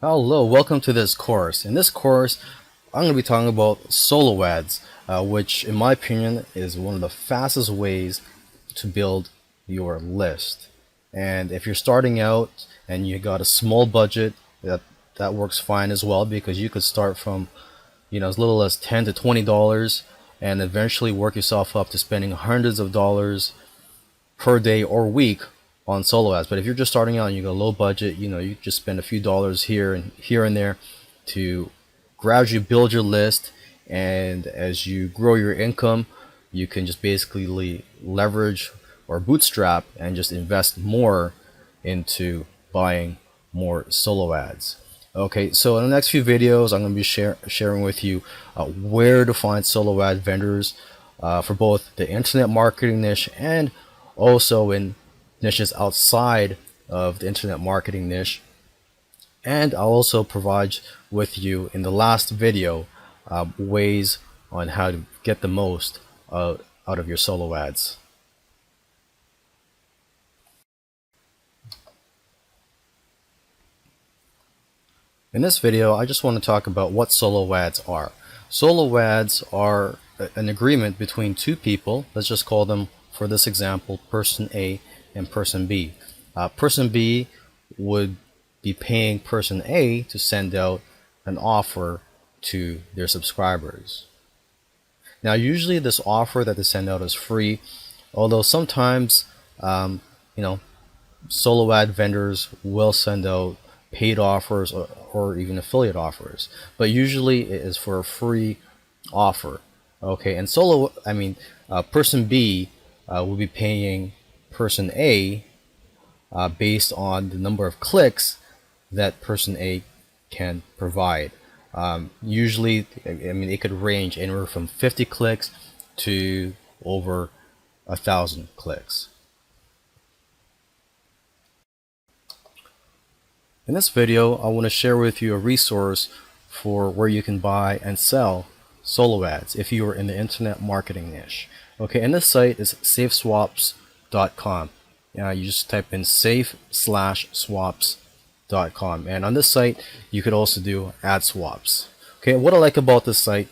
Hello, welcome to this course. In this course, I'm going to be talking about solo ads, which in my opinion is one of the fastest ways to build your list. And if you're starting out and you got a small budget, that works fine as well, because you could start from as little as $10 to $20 and eventually work yourself up to spending hundreds of dollars per day or week on solo ads. But if you're just starting out and you got low budget, you just spend a few dollars here and there to gradually build your list. And as you grow your income, you can just basically leverage or bootstrap and just invest more into buying more solo ads. Okay, so in the next few videos, I'm going to be sharing with you where to find solo ad vendors for both the internet marketing niche and also in niches outside of the internet marketing niche. And I'll also provide with you in the last video ways on how to get the most out of your solo ads. In this video, I just want to talk about what solo ads are. Solo ads are an agreement between two people. Let's just call them, for this example, person A and person B. Person B would be paying person A to send out an offer to their subscribers. Now, usually this offer that they send out is free, although sometimes, solo ad vendors will send out paid offers or even affiliate offers, but usually it is for a free offer. Okay, and person B will be paying person A based on the number of clicks that person A can provide. Usually, it could range anywhere from 50 clicks to over 1,000 clicks. In this video, I want to share with you a resource for where you can buy and sell solo ads if you are in the internet marketing niche. Okay, and this site is safeswaps.com. You just type in safe/swaps.com, and on this site you could also do ad swaps. Okay, what I like about this site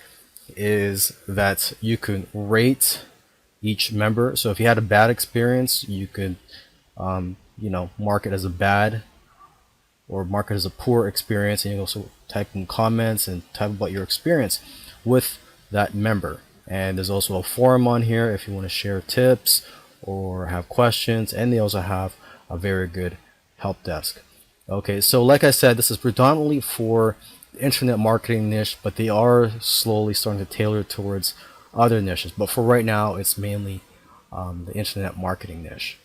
is that you can rate each member. So if you had a bad experience, you could mark it as a bad or mark it as a poor experience, and you can also type in comments and type about your experience with that member. And there's also a forum on here if you want to share tips or have questions, and they also have a very good help desk. Okay, so like I said, this is predominantly for the internet marketing niche, but they are slowly starting to tailor towards other niches. But for right now, it's mainly the internet marketing niche.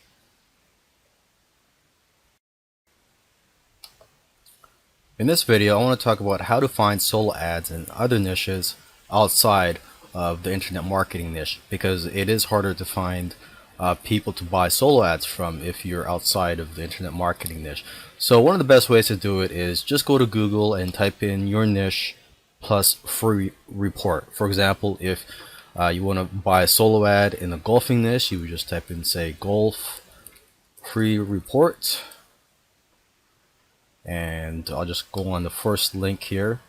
In this video, I want to talk about how to find solo ads in other niches outside of the internet marketing niche, because it is harder to find people to buy solo ads from if you're outside of the internet marketing niche. So one of the best ways to do it is just go to Google and type in your niche plus free report. For example, if you want to buy a solo ad in the golfing niche, you would just type in, say, golf free report. And I'll just go on the first link here.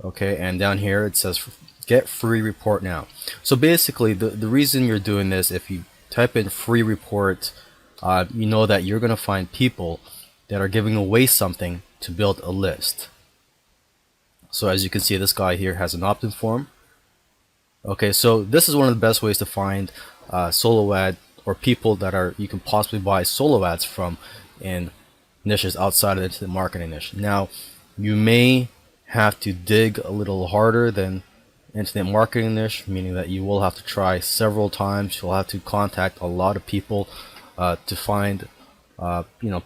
Okay, and down here it says get free report now. So basically the reason you're doing this, if you type in free report, you know that you're going to find people that are giving away something to build a list. So as you can see, this guy here has an opt-in form. Okay, so this is one of the best ways to find solo ad or people that you can possibly buy solo ads from in niches outside of the internet marketing niche. Now, you may have to dig a little harder than internet marketing niche, meaning that you will have to try several times. You'll have to contact a lot of people to find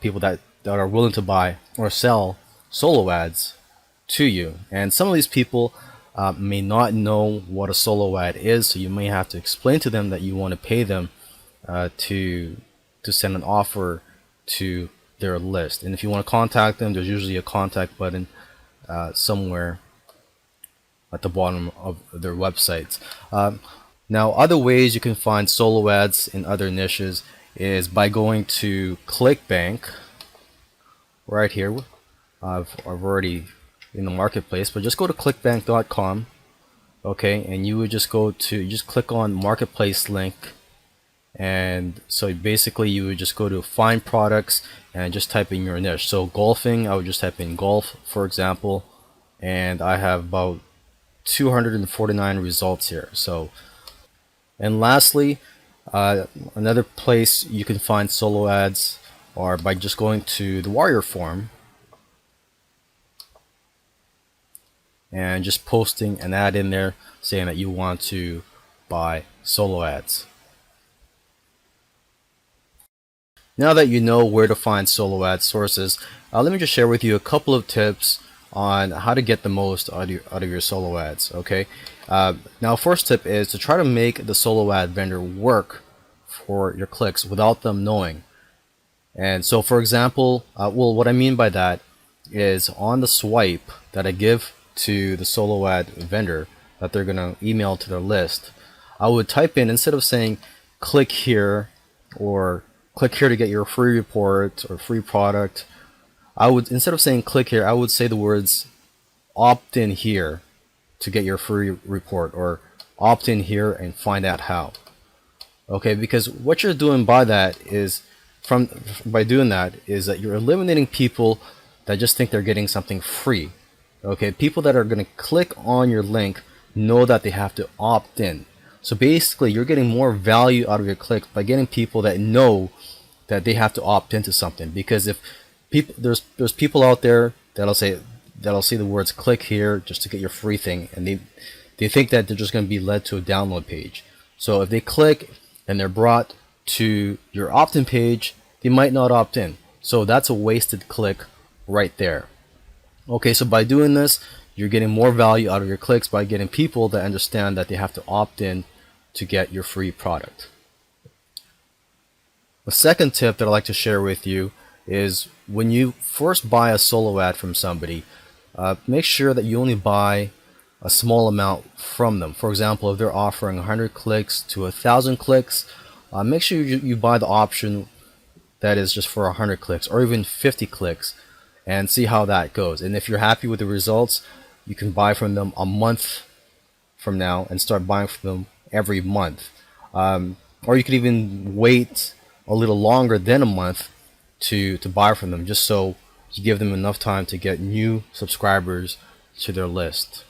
people that are willing to buy or sell solo ads to you. And some of these people may not know what a solo ad is, so you may have to explain to them that you want to pay them to send an offer to their list. And if you want to contact them, there's usually a contact button somewhere at the bottom of their websites. Now, other ways you can find solo ads in other niches is by going to ClickBank right here. I've already in the marketplace, but just go to clickbank.com, okay, and you would just just click on marketplace link, and so basically you would just go to find products and just type in your niche. So golfing, I would just type in golf, for example, and I have about 249 results here. So, and lastly, another place you can find solo ads are by just going to the Warrior Forum and just posting an ad in there saying that you want to buy solo ads. Now that you know where to find solo ad sources, let me just share with you a couple of tips on how to get the most out of your solo ads. Okay. Now, first tip is to try to make the solo ad vendor work for your clicks without them knowing. And so, for example, well, what I mean by that is on the swipe that I give to the solo ad vendor that they're gonna email to their list, I would type in, instead of saying click here or click here to get your free report or free product, I would, instead of saying click here, I would say the words opt in here to get your free report, or opt in here and find out how. Okay, because what you're doing by that is, by doing that, is that you're eliminating people that just think they're getting something free. Okay, people that are going to click on your link know that they have to opt in. So basically, you're getting more value out of your clicks by getting people that know that they have to opt into something. Because if people, there's people out there that'll see the words click here just to get your free thing, and they think that they're just going to be led to a download page. So if they click and they're brought to your opt-in page, they might not opt in. So that's a wasted click right there. Okay, so by doing this, you're getting more value out of your clicks by getting people that understand that they have to opt in to get your free product. The second tip that I'd like to share with you is when you first buy a solo ad from somebody, make sure that you only buy a small amount from them. For example, if they're offering 100 clicks to 1,000 clicks, make sure you buy the option that is just for 100 clicks or even 50 clicks, and see how that goes. And if you're happy with the results, you can buy from them a month from now and start buying from them every month. Or you could even wait a little longer than a month to buy from them, just so you give them enough time to get new subscribers to their list.